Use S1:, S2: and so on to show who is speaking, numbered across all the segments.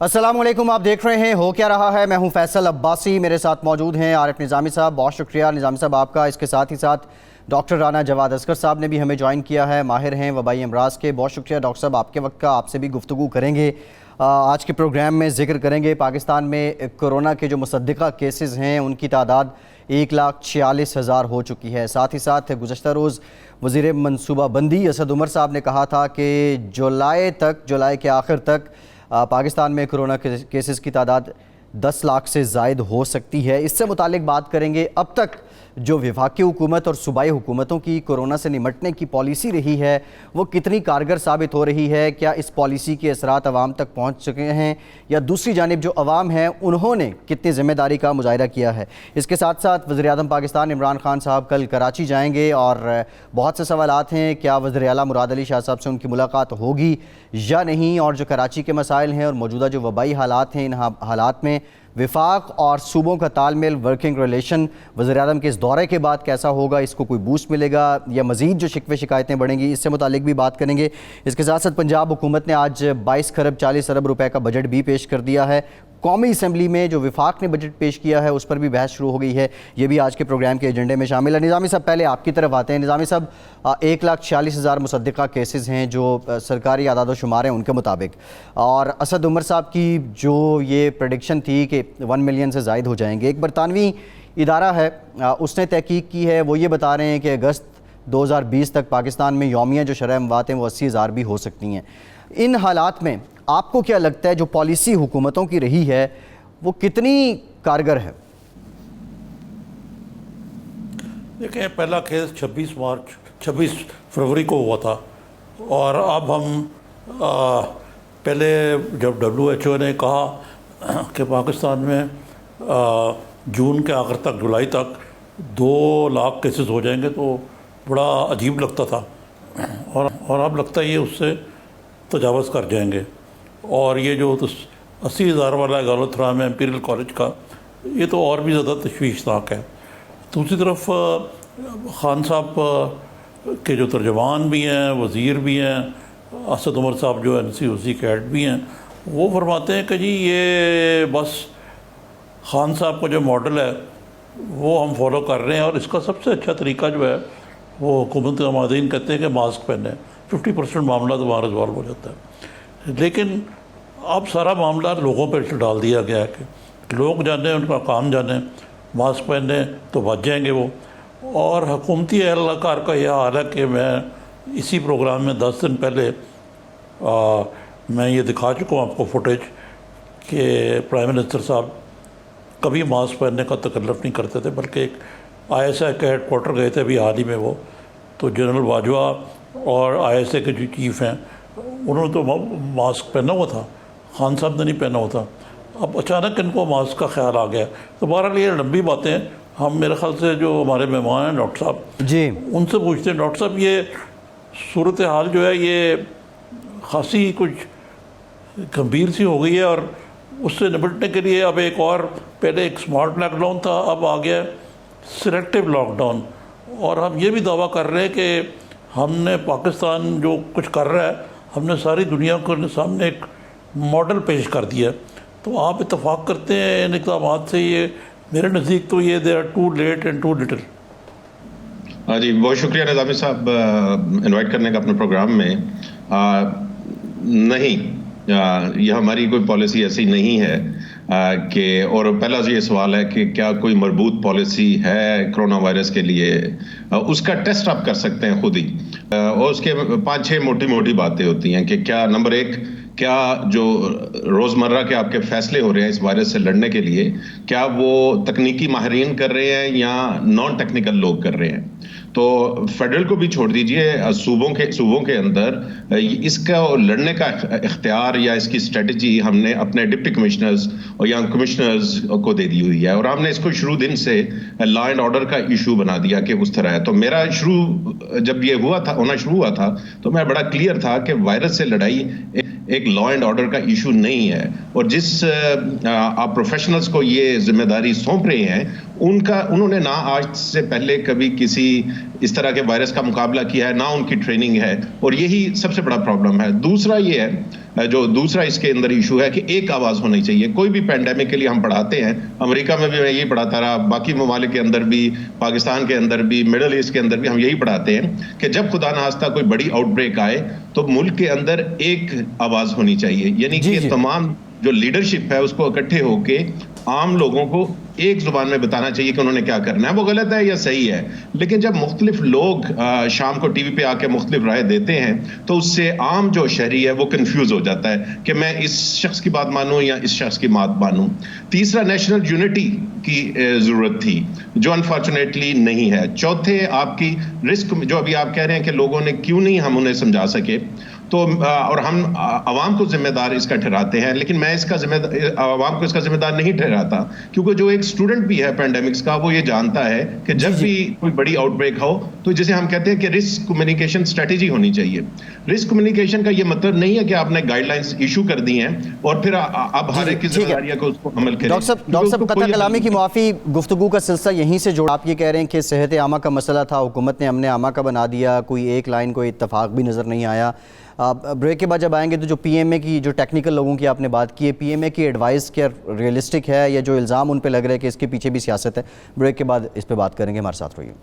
S1: अस्सलामुअलैकुम, आप देख रहे हैं हो क्या रहा है। मैं हूं फैसल अब्बासी, मेरे साथ मौजूद हैं आरिफ निज़ामी साहब। बहुत शुक्रिया निज़ामी साहब आपका। इसके साथ ही साथ डॉक्टर राना जवाद असगर साहब ने भी हमें ज्वाइन किया है, माहिर हैं वबाई अमराज के। बहुत शुक्रिया डॉक्टर साहब आपके वक्त का। आपसे भी गुफ्तगू करेंगे, आज के प्रोग्राम में जिक्र करेंगे पाकिस्तान में कोरोना के जो मुसद्दिक़ा केसेस हैं उनकी तादाद 1,46,000 हो चुकी है। साथ ही साथ गुज़श्ता रोज़ वज़ीर मनसूबाबंदी असद उमर साहब ने कहा था कि जुलाई के आखिर तक पाकिस्तान में कोरोना केसेस की तादाद 10 लाख से ज़ायद हो सकती है। इससे मुतालिक बात करेंगे। अब तक जो वफाकी हुकूमत और सूबाई हुकूमतों की कोरोना से निमटने की पॉलिसी रही है वो कितनी कारगर साबित हो रही है, क्या इस पॉलिसी के असरात अवाम तक पहुँच चुके हैं, या दूसरी जानिब जो अवाम है उन्होंने कितनी ज़िम्मेदारी का मुजाहिरा किया है। इसके साथ साथ वज़ीर-ए-आज़म पाकिस्तान इमरान खान साहब कल कराची जाएंगे और बहुत से सवालात हैं, क्या वज़ीर-ए-आला मुराद अली शाह साहब से उनकी मुलाकात होगी या नहीं, और जो कराची के मसाइल हैं और मौजूदा जो वबाई हालात हैं, इन हालात में विफाक और सूबों का तालमेल, वर्किंग रिलेशन वज़ीर-ए-आज़म के इस दौरे के बाद कैसा होगा, इसको कोई बूस्ट मिलेगा या मज़ीद जो शिकवे शिकायतें बढ़ेंगी, इससे मुतालिक भी बात करेंगे। इसके साथ साथ पंजाब हुकूमत ने आज 22 खरब 40 अरब रुपए का बजट भी पेश कर दिया है। कौमी असम्बली में जो विफाक ने बजट पेश किया है उस पर भी बहस शुरू हो गई है। ये भी आज के प्रोग्राम के एजेंडे में शामिल है। निज़ामी साहब, पहले आपकी तरफ आते हैं। निज़ामी साहब, 1,46,000 मुसद्दिक़ा केसेस हैं जो सरकारी आदाद शुमार हैं उनके मुताबिक, और असद उमर साहब की जो ये प्रेडिक्शन थी कि 1 मिलियन से ज़ायद हो जाएंगे। एक बरतानवी इदारा है, उसने तहकीक की है, वो ये बता रहे हैं कि अगस्त 2020 तक पाकिस्तान में यौमिया जो शरह अमवात हैं वो 80,000 भी हो सकती हैं। इन हालात में आपको क्या लगता है जो पॉलिसी हुकूमतों की रही है वो कितनी कारगर है?
S2: देखिए, पहला केस 26 फरवरी को हुआ था, और अब हम पहले जब WHO ने कहा कि पाकिस्तान में जून के आखिर तक, जुलाई तक 2 लाख केसेस हो जाएंगे तो बड़ा अजीब लगता था, और अब लगता है ये उससे तजावज़ कर जाएंगे। और ये जो 80,000 वाला गलतफहमी है इंपीरियल कॉलेज का, ये तो और भी ज़्यादा तशवीशनाक है। दूसरी तरफ खान साहब के जो तर्जमान भी हैं, वज़ीर भी हैं, असद उमर साहब जो NCOC के हेड भी हैं, वो फरमाते हैं कि जी ये बस खान साहब का जो मॉडल है वो हम फॉलो कर रहे हैं, और इसका सबसे अच्छा तरीका जो है वो हुकूमत के नुमाइंदीन कहते हैं कि मास्क पहने। 50% मामला तो वहाँ रिजॉल्व हो जाता है। लेकिन अब सारा मामला लोगों पर डाल दिया गया है कि लोग जाने, उनका काम जाने, मास्क पहने तो बच जाएंगे वो। और हुकूमती एहलकार का यह हाल है कि मैं इसी प्रोग्राम में 10 दिन पहले मैं ये दिखा चुका हूँ आपको फुटेज कि प्राइम मिनिस्टर साहब कभी मास्क पहनने का तकल्लुफ़ नहीं करते थे, बल्कि एक ISI के हेड क्वार्टर गए थे अभी हाल ही में वो, तो जनरल बाजवा और ISI के जो चीफ़ हैं उन्होंने तो मास्क पहना हुआ था, खान साहब ने नहीं पहना हुआ था। अब अचानक इनको मास्क का ख्याल आ गया। तो बहरहाल ये लंबी बातें हम, मेरे ख्याल से जो हमारे मेहमान हैं डॉक्टर साहब जी, उनसे पूछते हैं। डॉक्टर साहब, ये सूरत हाल जो है ये खासी कुछ गंभीर सी हो गई है, और उससे निपटने के लिए अब एक और, पहले एक स्मार्ट लॉकडाउन था, अब आ गया सिलेक्टिव लॉकडाउन। और हम ये भी दावा कर रहे हैं कि हमने, पाकिस्तान जो कुछ कर रहा है, हमने सारी दुनिया के सामने एक मॉडल पेश कर दिया। तो आप इत्तेफाक करते हैं इन इक़दाम से? ये मेरे नज़दीक तो ये they are too late and too little.
S3: हाँ जी, बहुत शुक्रिया निज़ामी साहब इनवाइट करने का अपने प्रोग्राम में। नहीं, यह हमारी कोई पॉलिसी ऐसी नहीं है कि, और पहला ये सवाल है कि क्या कोई मरबूत पॉलिसी है कोरोना वायरस के लिए? उसका टेस्ट आप कर सकते हैं खुद ही, और उसके 5-6 मोटी मोटी बातें होती हैं कि क्या, नंबर 1, क्या जो रोज़मर्रा के आपके फ़ैसले हो रहे हैं इस वायरस से लड़ने के लिए, क्या वो तकनीकी माहिरीन कर रहे हैं या नॉन टेक्निकल लोग कर रहे हैं? तो फेडरल को भी छोड़ दीजिए, सूबों के अंदर इसका लड़ने का इख्तियार या इसकी स्ट्रेटजी हमने अपने डिप्टी कमिश्नर्स और या कमिश्नर्स को दे दी हुई है, और हमने इसको शुरू दिन से लॉ एंड ऑर्डर का इशू बना दिया कि उस तरह है। तो मेरा जब ये होना शुरू हुआ था तो मैं बड़ा क्लियर था कि वायरस से लड़ाई एक लॉ एंड ऑर्डर का इशू नहीं है, और जिस आप प्रोफेशनल्स को ये जिम्मेदारी सौंप रहे हैं उन्होंने ना आज से पहले कभी किसी इस तरह के वायरस का मुकाबला किया है, ना उनकी ट्रेनिंग है, और यही सबसे बड़ा प्रॉब्लम है। दूसरा ये है, जो दूसरा इसके अंदर इशू है कि एक आवाज़ होनी चाहिए। कोई भी पैंडेमिक के लिए हम पढ़ाते हैं, अमेरिका में भी मैं यही पढ़ाता रहा, बाकी ममालिक के अंदर भी, पाकिस्तान के अंदर भी, मिडल ईस्ट के अंदर भी हम यही पढ़ाते हैं कि जब खुदा न खास्ता कोई बड़ी आउटब्रेक आए तो मुल्क के अंदर एक आवाज़ होनी चाहिए, यानी कि तमाम जो लीडरशिप है उसको इकट्ठे होके आम लोगों को एक जुबान में बताना चाहिए कि उन्होंने क्या करना है। वो गलत है या सही है, लेकिन जब मुख्तलिफ लोग शाम को टीवी पे आके मुख्तलिफ राय देते हैं तो उससे आम जो शहरी है वो कंफ्यूज हो जाता है कि मैं इस शख्स की बात मानूं या इस शख्स की बात मानूं। तीसरा, नेशनल यूनिटी की जरूरत थी, जो अनफॉर्चुनेटली नहीं है। चौथे, आपकी रिस्क, जो अभी आप कह रहे हैं कि लोगों ने क्यों नहीं हम उन्हें समझा सके, तो और हम आवाम को जिम्मेदार इसका ठहराते हैं, लेकिन मैं इसका आवाम को इसका जिम्मेदार नहीं ठहराता, क्योंकि जो एक स्टूडेंट भी है पैंडेमिक्स का, वो ये जानता है कि जब भी कोई बड़ी आउटब्रेक हो तो जिसे हम कहते हैं कि रिस्क कम्युनिकेशन स्ट्रेटेजी होनी चाहिए। रिस्क कम्युनिकेशन का ये मतलब नहीं है कि आपने गाइडलाइंस इशू कर दी हैं और फिर अब हर एक की जिम्मेदारी है कि उसको अमल करें।
S1: डॉक्टर साहब, कता कलामी की माफ़ी, गुफ्तगू का सिलसिला यहीं से जोड़ा। आप ये कह रहे हैं कि सेहत आमा का मसला था, हुकूमत ने हमने आमा का बना दिया, कोई एक लाइन कोई इत्तफाक भी नज़र नहीं आया। ब्रेक के बाद जब आएंगे तो जो पीएमए की, जो टेक्निकल लोगों की आपने बात की है, पीएमए की एडवाइस क्या रियलिस्टिक है या जो इल्ज़ाम उन पे लग रहे हैं कि इसके पीछे भी सियासत है? ब्रेक के बाद इस पे बात करेंगे, हमारे साथ रहिए।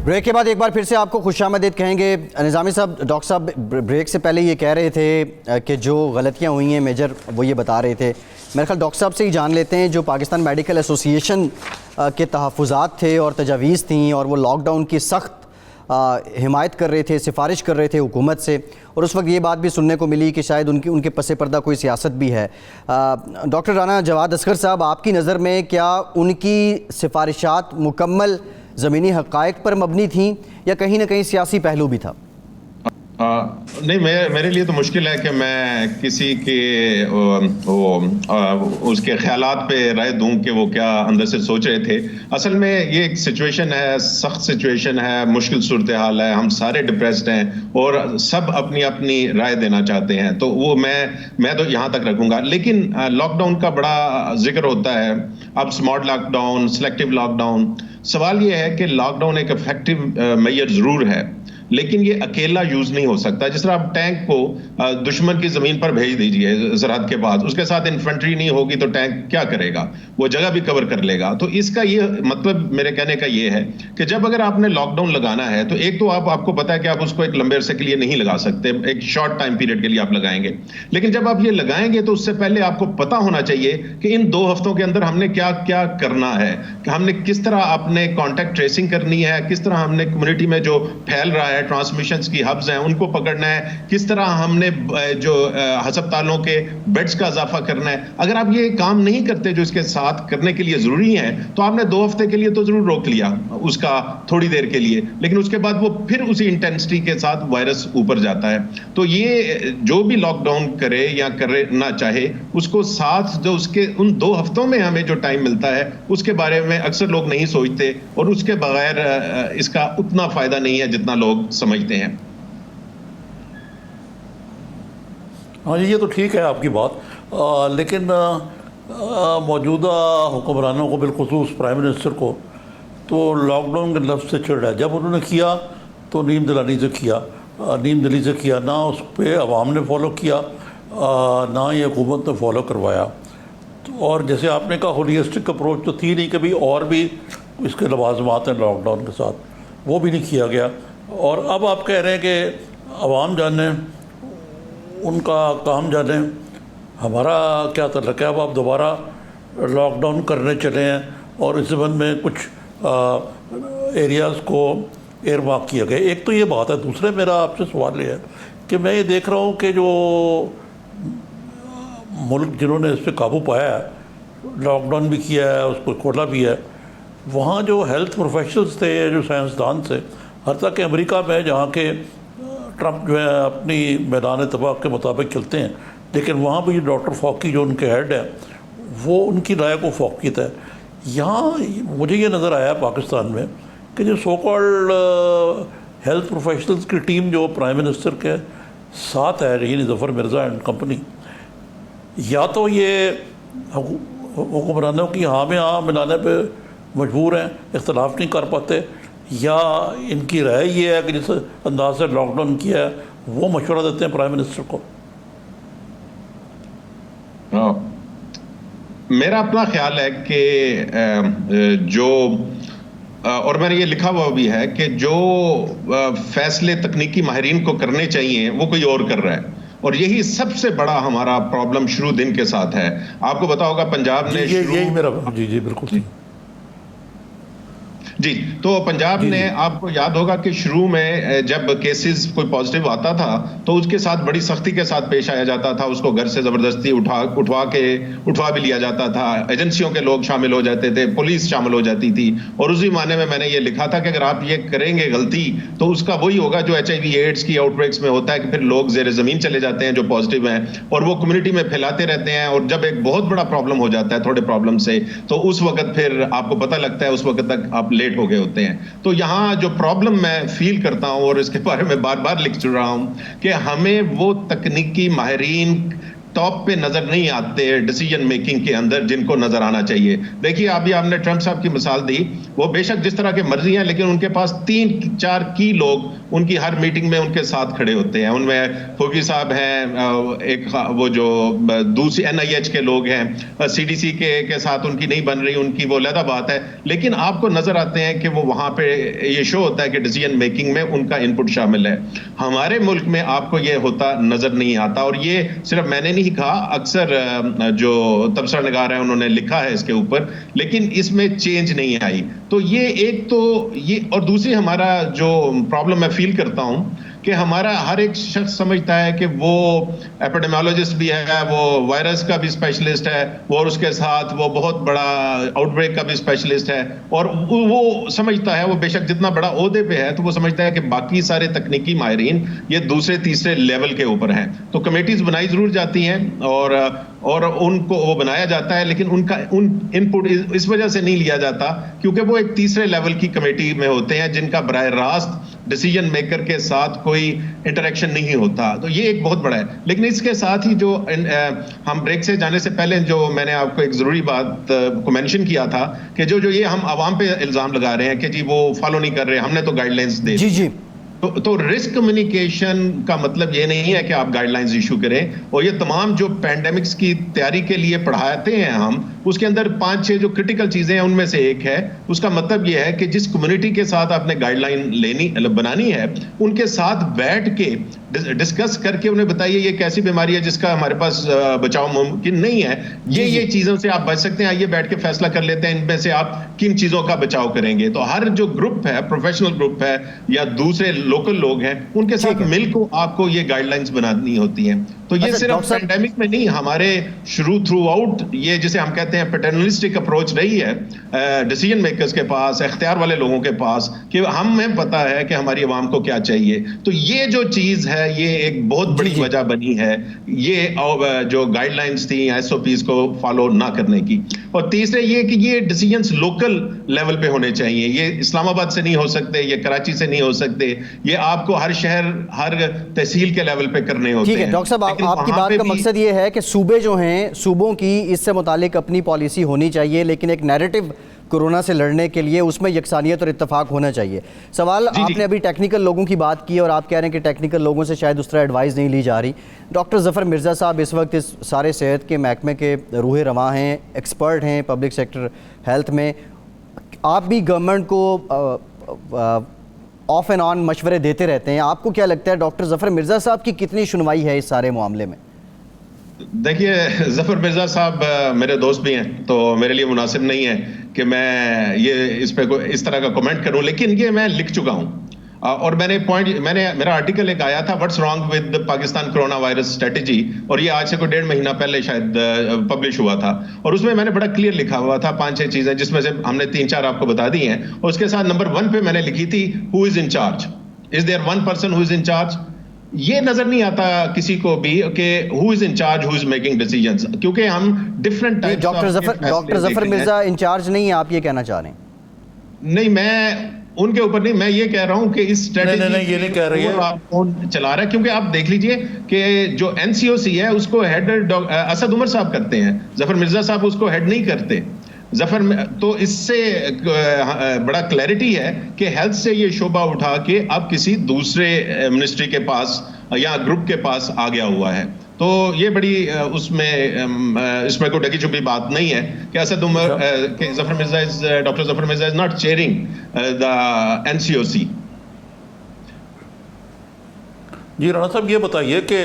S1: ब्रेक के बाद एक बार फिर से आपको खुशामदीद कहेंगे। निज़ामी साहब, डॉक्टर साहब ब्रेक से पहले ये कह रहे थे कि जो गलतियां हुई हैं मेजर, वो ये बता रहे थे। मेरे ख्याल डॉक्टर साहब से ही जान लेते हैं, जो पाकिस्तान मेडिकल एसोसिएशन के तहफ़्फ़ुज़ात थे और तजावीज़ थी, और वो लॉकडाउन की सख्त हिमायत कर रहे थे, सिफारिश कर रहे थे हुकूमत से, और उस वक्त ये बात भी सुनने को मिली कि शायद उनके पसे पर्दा कोई सियासत भी है। डॉक्टर राना जवाद असगर साहब, आपकी नज़र में क्या उनकी सिफारिशात मुकम्मल ज़मीनी हक़ाइक़ पर मबनी थी या कहीं ना कहीं सियासी पहलू भी था?
S3: नहीं, मेरे लिए तो मुश्किल है कि मैं किसी के उसके ख्यालात पे राय दूं कि वो क्या अंदर से सोच रहे थे। असल में ये एक सिचुएशन है, सख्त सिचुएशन है, मुश्किल सूरत हाल है, हम सारे डिप्रेस्ड हैं और सब अपनी अपनी राय देना चाहते हैं, तो वो मैं तो यहाँ तक रखूँगा। लेकिन लॉकडाउन का बड़ा जिक्र होता है, अब स्मार्ट लॉकडाउन, सिलेक्टिव लॉकडाउन। सवाल ये है कि लॉकडाउन एक इफेक्टिव मेजर ज़रूर है, लेकिन ये अकेला यूज नहीं हो सकता। जिस तरह आप टैंक को दुश्मन की जमीन पर भेज दीजिए सरहद के पास, उसके साथ इन्फेंट्री नहीं होगी तो टैंक क्या करेगा, वो जगह भी कवर कर लेगा। तो इसका ये मतलब, मेरे कहने का ये है कि जब अगर आपने लॉकडाउन लगाना है तो एक तो आपको पता है कि आप उसको एक लंबे अरसे के लिए नहीं लगा सकते, एक शॉर्ट टाइम पीरियड के लिए आप लगाएंगे। लेकिन जब आप ये लगाएंगे तो उससे पहले आपको पता होना चाहिए कि इन 2 हफ्तों के अंदर हमने क्या क्या करना है, कि हमने किस तरह अपने कॉन्टैक्ट ट्रेसिंग करनी है, किस तरह हमने कम्युनिटी में जो फैल रहा है, ट्रांसमिशंस की हब्स हैं, उनको पकड़ना है, किस तरह हमने जो अस्पतालों के बेड्स का इजाफा करना है। अगर आप ये काम नहीं करते जो इसके साथ करने के लिए जरूरी है, तो आपने 2 हफ्ते के लिए तो जरूर रोक लिया उसका, थोड़ी देर के लिए, लेकिन उसके बाद वो फिर उसी इंटेंसिटी के साथ वायरस ऊपर जाता है। तो ये जो भी लॉकडाउन करे या करना चाहे, उसको साथ जो उसके उन 2 हफ्तों में हमें जो टाइम मिलता है उसके बारे में अक्सर लोग नहीं सोचते, और उसके बगैर इसका उतना फायदा नहीं है जितना लोग समझते हैं।
S2: हाँ जी, ये तो ठीक है आपकी बात, लेकिन मौजूदा हुक्मरानों को, बिलखुसूस प्राइम मिनिस्टर को, तो लॉकडाउन के लफ्ज़ से चिढ़ है। जब उन्होंने किया तो नीम दिली से किया, ना उस पर अवाम ने फॉलो किया, ना ही हुकूमत ने फॉलो करवाया। तो और जैसे आपने कहा, होलिस्टिक अप्रोच तो थी नहीं, कभी और भी इसके लवाजमात हैं लॉकडाउन के साथ, वो भी नहीं किया गया। और अब आप कह रहे हैं कि अवाम जाने, उनका काम जाने, हमारा क्या तल्लुक़ है। अब आप दोबारा लॉकडाउन करने चले हैं और इस संबंध में कुछ एरियाज़ को एयर मार्क किया गया। एक तो ये बात है। दूसरे मेरा आपसे सवाल ये है कि मैं ये देख रहा हूँ कि जो मुल्क जिन्होंने इस पर काबू पाया है, लॉकडाउन भी किया है, उसको खोला भी है, वहाँ जो हेल्थ प्रोफेशनल्स थे, जो साइंसदान थे, हर तक के अमेरिका में, जहाँ के ट्रंप जो है अपनी मैदान तबाह के मुताबिक चलते हैं, लेकिन वहाँ भी डॉक्टर फॉकी जो उनके हेड है, वो उनकी राय को फौकियत है। यहाँ मुझे ये नज़र आया पाकिस्तान में कि जो सो कॉल्ड हेल्थ प्रोफेशनल्स की टीम जो प्राइम मिनिस्टर के साथ है, रहीन ज़फ़र मिर्ज़ा एंड कंपनी, या तो ये हुक्मरानों की हाँ में हाँ मिलाने पे मजबूर हैं, इख्तलाफ नहीं कर पाते, या इनकी राय ये है कि जिस अंदाज से लॉकडाउन किया है वो मशवरा देते हैं प्राइम मिनिस्टर को।
S3: मेरा अपना ख्याल है कि जो और मैंने ये लिखा हुआ भी है कि जो फैसले तकनीकी माहिरीन को करने चाहिए वो कोई और कर रहा है, और यही सबसे बड़ा हमारा प्रॉब्लम शुरू दिन के साथ है। आपको पता होगा पंजाब ने
S2: यही मेरा जी बिल्कुल ठीक
S3: जी, तो पंजाब ने, आपको याद होगा कि शुरू में जब केसेस कोई पॉजिटिव आता था तो उसके साथ बड़ी सख्ती के साथ पेश आया जाता था, उसको घर से जबरदस्ती उठवा भी लिया जाता था, एजेंसियों के लोग शामिल हो जाते थे, पुलिस शामिल हो जाती थी, और उसी माने में मैंने ये लिखा था कि अगर आप ये करेंगे गलती तो उसका वही होगा जो HIV एड्स की आउटब्रेक्स में होता है कि फिर लोग जेर जमीन चले जाते हैं जो पॉजिटिव हैं और वो कम्युनिटी में फैलाते रहते हैं, और जब एक बहुत बड़ा प्रॉब्लम हो जाता है थोड़े प्रॉब्लम से तो उस वक्त फिर आपको पता लगता है, उस वक्त तक आप लेट हो गए होते हैं। तो यहाँ जो प्रॉब्लम मैं फील करता हूँ और इसके बारे में बार बार लिख चुका हूँ कि हमें वो तकनीकी माहिरीन टॉप पे नजर नहीं आते डिसीजन मेकिंग के अंदर जिनको नजर आना चाहिए। देखिए अभी आपने ट्रंप साहब की मिसाल दी, वो बेशक जिस तरह के मर्जी हैं लेकिन उनके पास 3-4 की लोग उनकी हर मीटिंग में उनके साथ खड़े होते हैं। उनमें फोगी साहब हैं, एक वो जो दूसरी NIH के लोग हैं, CDC के साथ उनकी नहीं बन रही, उनकी वो अलग बात है, लेकिन आपको नजर आते हैं कि वो वहां पे ये शो होता है कि डिसीजन मेकिंग में उनका इनपुट शामिल है। हमारे मुल्क में आपको ये होता नजर नहीं आता, और ये सिर्फ मैंने नहीं कहा, अक्सर जो तबसरा निगार है उन्होंने लिखा है इसके ऊपर, लेकिन इसमें चेंज नहीं आई। तो ये एक तो ये, और दूसरी हमारा जो प्रॉब्लम मैं फील करता हूं कि हमारा हर एक शख्स समझता है कि वो एपिडेमियोलॉजिस्ट भी है, वो वायरस का भी स्पेशलिस्ट है, और उसके साथ वो बहुत बड़ा आउटब्रेक का भी स्पेशलिस्ट है, और वो समझता है, वो बेशक जितना बड़ा ओहदे पे है तो वो समझता है कि बाकी सारे तकनीकी माहिरीन ये दूसरे तीसरे लेवल के ऊपर हैं। तो कमेटीज बनाई जरूर जाती हैं और उनको वो बनाया जाता है, लेकिन उनका इनपुट इस वजह से नहीं लिया जाता क्योंकि वो एक तीसरे लेवल की कमेटी में होते हैं जिनका बराह रास्त डिसीजन मेकर के साथ कोई इंटरेक्शन नहीं होता। तो ये एक बहुत बड़ा है। लेकिन इसके साथ ही जो हम ब्रेक से जाने से पहले जो मैंने आपको एक जरूरी बात को मेंशन किया था कि जो ये हम आवाम पे इल्जाम लगा रहे हैं कि जी वो फॉलो नहीं कर रहे, हमने तो गाइडलाइंस दे दी।
S1: जी
S3: तो रिस्क कम्युनिकेशन का मतलब ये नहीं है कि आप गाइडलाइंस इशू करें, और ये तमाम जो पैंडेमिक्स की तैयारी के लिए पढ़ाते हैं हम, उसके अंदर 5-6 जो क्रिटिकल चीजें हैं उनमें से एक है, उसका मतलब ये है कि जिस कम्युनिटी के साथ आपने गाइडलाइन बनानी है उनके साथ बैठ के डिस्कस करके उन्हें बताइए ये कैसी बीमारी है जिसका हमारे पास बचाव मुमकिन नहीं है, ये चीजों से आप बच सकते हैं, आइए बैठ के फैसला कर लेते हैं इनमें से आप किन चीजों का बचाव करेंगे। तो हर जो ग्रुप है, प्रोफेशनल ग्रुप है या दूसरे लोकल लोग हैं, उनके साथ मिलकर आपको ये गाइडलाइंस बनानी होती हैं। तो ये सिर्फ पैंडेमिक में नहीं, हमारे थ्रू आउट ये जिसे हम कहते हैं पैटर्नलिस्टिक अप्रोच रही है डिसीजन मेकर्स के पास, इख्तियार वाले लोगों के पास, कि हमें पता है कि हमारी आवाम को क्या चाहिए। तो ये जो चीज है ये एक बहुत बड़ी वजह बनी है ये जो गाइडलाइंस थी SOPs को फॉलो ना करने की। और तीसरे ये कि ये डिसीजंस लोकल लेवल पे होने चाहिए, ये इस्लामाबाद से नहीं हो सकते, ये कराची से नहीं हो सकते, ये आपको हर शहर हर तहसील के लेवल पे करने होते हैं।
S1: ठीक है डॉक्टर साहब, आपकी बात का मकसद ये है कि सूबे जो हैं, सूबों की इससे मुतालिक अपनी पॉलिसी होनी चाहिए, लेकिन एक नैरेटिव कोरोना से लड़ने के लिए उसमें यकसानियत और इत्तेफाक होना चाहिए। सवाल आपने अभी टेक्निकल लोगों की बात की और आप कह रहे हैं कि टेक्निकल लोगों से शायद उस तरह एडवाइस नहीं ली जा रही। डॉक्टर ज़फ़र मिर्ज़ा साहब इस वक्त इस सारे सेहत के महकमे के रूह रवां हैं, एक्सपर्ट हैं पब्लिक सेक्टर हेल्थ में, आप भी गवर्नमेंट को ऑफ एंड ऑन मशवरे देते रहते हैं, आपको क्या लगता है डॉक्टर ज़फ़र मिर्ज़ा साहब की कितनी सुनवाई है इस सारे मामले में?
S3: देखिए ज़फ़र मिर्ज़ा साहब मेरे दोस्त भी हैं, तो मेरे लिए मुनासिब नहीं है कि मैं ये इस पे इस तरह का कमेंट करूं, लेकिन ये मैं लिख चुका हूं और मेरा आर्टिकल एक आया था what's wrong with Pakistan corona virus strategy, और ये आज से कोई 1.5 महीना पहले शायद पब्लिश हुआ था, और उसमें मैंने बड़ा क्लियर लिखा हुआ था 5-6 चीजें जिसमें से हमने 3-4 आपको बता दी हैं, और उसके साथ नंबर 1 पे मैंने लिखी थी who is in charge, is there one person who is in charge. ये नजर नहीं आता किसी को भी कि who is in charge, who is making decisions, क्योंकि हम different types
S1: doctor Zafar Mirza in charge नहीं है, आप ये कहना चाह रहे हैं?
S3: नहीं, मैं उनके ऊपर नहीं, मैं ये कह रहा हूं कि इस स्ट्रेटेजी
S2: नहीं, ये नहीं कह रही है।
S3: आप कौन चला रहा है, क्योंकि आप देख लीजिए कि जो एनसीओसी है उसको हेड असद उमर साहब करते हैं, जफर मिर्जा साहब उसको हेड नहीं करते। तो इससे बड़ा क्लैरिटी है कि हेल्थ से ये शोबा उठा के अब किसी दूसरे मिनिस्ट्री के पास या ग्रुप के पास आ गया हुआ है। तो ये बड़ी इसमें कोई ढकी छुपी बात नहीं है कि Asad Umar doctor Zafar Mirza is not chairing the NCOC.
S2: जी राणा साहब, ये बताइए कि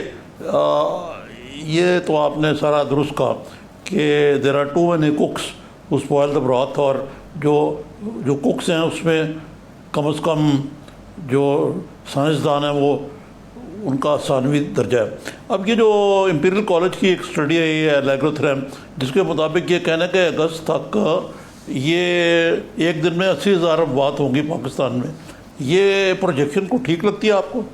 S2: ये तो आपने सारा दुरुस्त कहा कि there are too many cooks who spoil the broth, और जो कुक्स हैं उसमें कम से कम जो साइंसदान हैं वो उनका सानवी दर्जा है। अब ये जो इंपीरियल कॉलेज की एक स्टडी है, ये एलेग्रोथ्रेम, जिसके मुताबिक ये कहना है कि अगस्त तक ये एक दिन में 80,000 बात होंगी पाकिस्तान में। ये प्रोजेक्शन को ठीक लगती है आपको?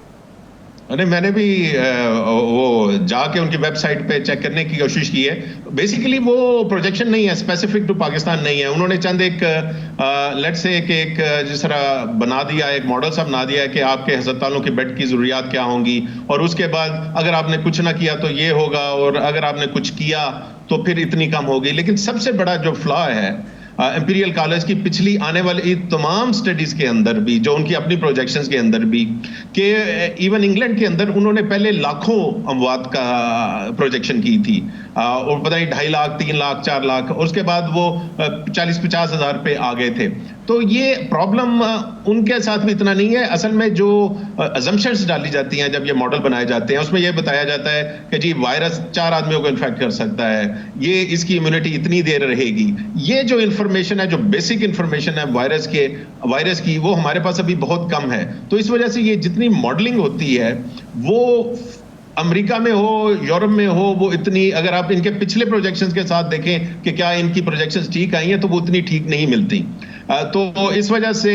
S3: अरे मैंने भी वो जाके उनकी वेबसाइट पे चेक करने की कोशिश की है। बेसिकली वो प्रोजेक्शन नहीं है, स्पेसिफिक टू पाकिस्तान नहीं है। उन्होंने चंद एक लेट्स से एक जिस तरह बना दिया, एक मॉडल सा बना दिया है कि आपके अस्पतालों की बेड की ज़रूरियात क्या होंगी, और उसके बाद अगर आपने कुछ ना किया तो ये होगा, और अगर आपने कुछ किया तो फिर इतनी कम होगी। लेकिन सबसे बड़ा जो फ्लॉ है इंपीरियल कॉलेज की पिछली आने वाली तमाम स्टडीज के अंदर भी, जो उनकी अपनी प्रोजेक्शंस के अंदर भी, कि इवन इंग्लैंड के अंदर उन्होंने पहले लाखों अमवात का प्रोजेक्शन की थी, और पता नहीं 2.5 लाख 3 लाख 4 लाख, और उसके बाद वो 40-50 हज़ार पे आ गए थे। तो ये प्रॉब्लम उनके साथ भी इतना नहीं है। असल में जो अजम्पशंस डाली जाती हैं जब ये मॉडल बनाए जाते हैं, उसमें ये बताया जाता है कि जी वायरस 4 आदमियों को इन्फेक्ट कर सकता है, ये इसकी इम्यूनिटी इतनी देर रहेगी। ये जो इन्फॉर्मेशन है, जो बेसिक इन्फॉर्मेशन है वायरस की, वो हमारे पास अभी बहुत कम है। तो इस वजह से ये जितनी मॉडलिंग होती है वो अमेरिका में हो, यूरोप में हो, वो इतनी, अगर आप इनके पिछले प्रोजेक्शंस के साथ देखें कि क्या इनकी प्रोजेक्शंस ठीक आई हैं, तो वो उतनी ठीक नहीं मिलती। तो इस वजह से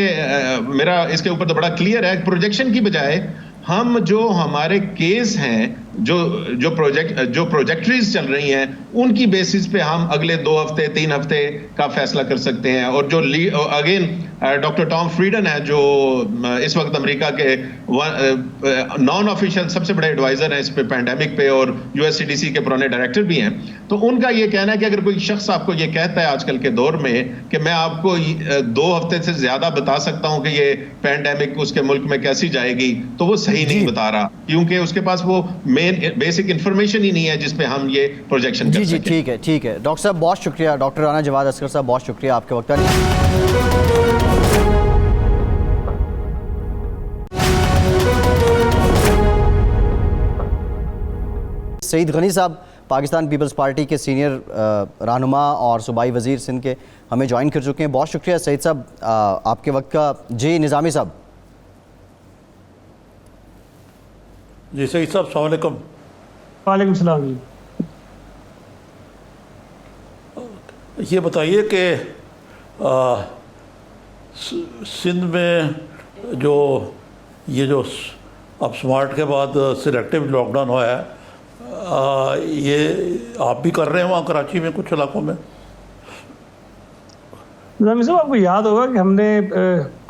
S3: मेरा इसके ऊपर तो बड़ा क्लियर है, प्रोजेक्शन की बजाय हम जो हमारे केस हैं, जो प्रोजेक्टरीज चल रही हैं, उनकी बेसिस पे हम अगले 2 हफ्ते 3 हफ्ते का फैसला कर सकते हैं। और जो अगेन डॉक्टर टॉम फ्रीडन है, जो इस वक्त अमेरिका के नॉन ऑफिशियल सबसे बड़े एडवाइजर हैं इस पे, पैंडेमिक पे, और यूएससीडीसी के पुराने डायरेक्टर भी हैं। तो उनका ये कहना है कि अगर कोई शख्स आपको ये कहता है आजकल के दौर में कि मैं आपको 2 हफ्ते से ज्यादा बता सकता हूं कि ये पैंडेमिक उसके मुल्क में कैसी जाएगी, तो वो सही नहीं बता रहा, क्योंकि उसके पास वो बेसिक इंफॉर्मेशन ही नहीं है जिसपे हम ये प्रोजेक्शन कर सकें।
S1: ठीक है डॉक्टर साहब, बहुत शुक्रिया। डॉक्टर राना जवाद अस्कर साहब, बहुत शुक्रिया आपके वक्त का। सईद गनी साहब पाकिस्तान पीपल्स पार्टी के सीनियर रहनुमा और सूबाई वजीर सिंध के हमें ज्वाइन कर चुके हैं। बहुत शुक्रिया सईद साहब आपके वक्त का। जी निज़ामी साहब।
S2: जी सईद साहब, अस्सलाम वालेकुम।
S4: वालेकुम सलाम जी।
S2: ये बताइए कि सिंध में जो अब स्मार्ट के बाद सिलेक्टिव लॉकडाउन हुआ है, ये आप भी कर रहे हैं वहाँ कराची में कुछ इलाकों में?
S4: निज़ामी साहब, आपको याद होगा कि हमने